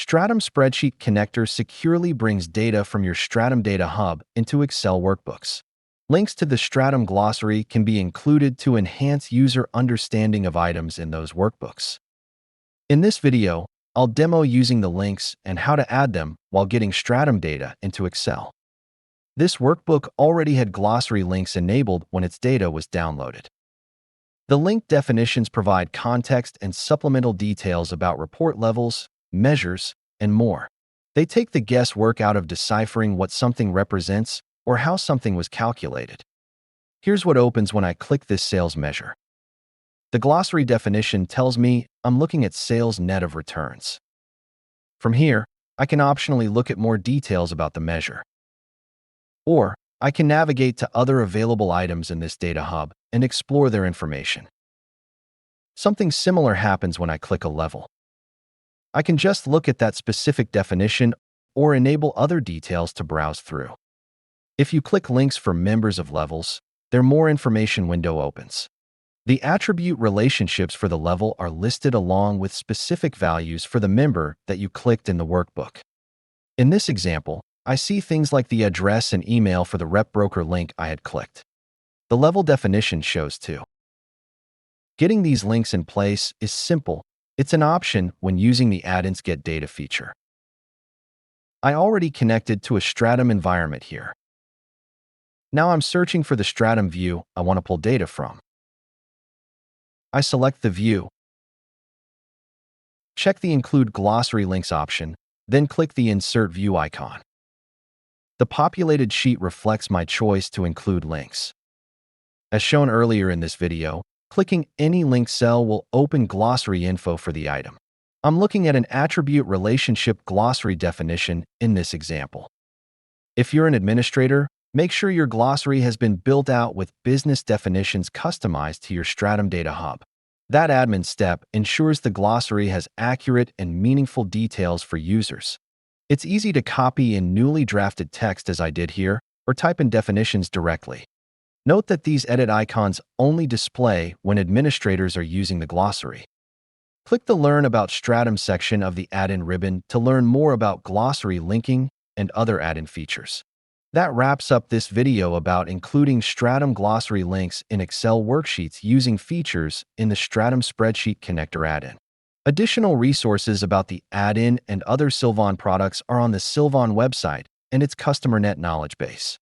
Stratum Spreadsheet Connector securely brings data from your Stratum Data Hub into Excel workbooks. Links to the Stratum Glossary can be included to enhance user understanding of items in those workbooks. In this video, I'll demo using the links and how to add them while getting Stratum data into Excel. This workbook already had glossary links enabled when its data was downloaded. The link definitions provide context and supplemental details about report levels, measures, and more. They take the guesswork out of deciphering what something represents or how something was calculated. Here's what opens when I click this sales measure. The glossary definition tells me I'm looking at sales net of returns. From here, I can optionally look at more details about the measure. Or I can navigate to other available items in this data hub and explore their information. Something similar happens when I click a level. I can just look at that specific definition or enable other details to browse through. If you click links for members of levels, their more information window opens. The attribute relationships for the level are listed along with specific values for the member that you clicked in the workbook. In this example, I see things like the address and email for the rep broker link I had clicked. The level definition shows too. Getting these links in place is simple. It's an option when using the Add-ins Get Data feature. I already connected to a Stratum environment here. Now I'm searching for the Stratum view I want to pull data from. I select the view, check the Include Glossary Links option, then click the Insert View icon. The populated sheet reflects my choice to include links. As shown earlier in this video, clicking any link cell will open glossary info for the item. I'm looking at an attribute relationship glossary definition in this example. If you're an administrator, make sure your glossary has been built out with business definitions customized to your Stratum Data Hub. That admin step ensures the glossary has accurate and meaningful details for users. It's easy to copy in newly drafted text as I did here, or type in definitions directly. Note that these edit icons only display when administrators are using the glossary. Click the Learn About Stratum section of the Add-in ribbon to learn more about glossary linking and other add-in features. That wraps up this video about including Stratum glossary links in Excel worksheets using features in the Stratum Spreadsheet Connector add-in. Additional resources about the add-in and other Silvon products are on the Silvon website and its CustomerNet knowledge base.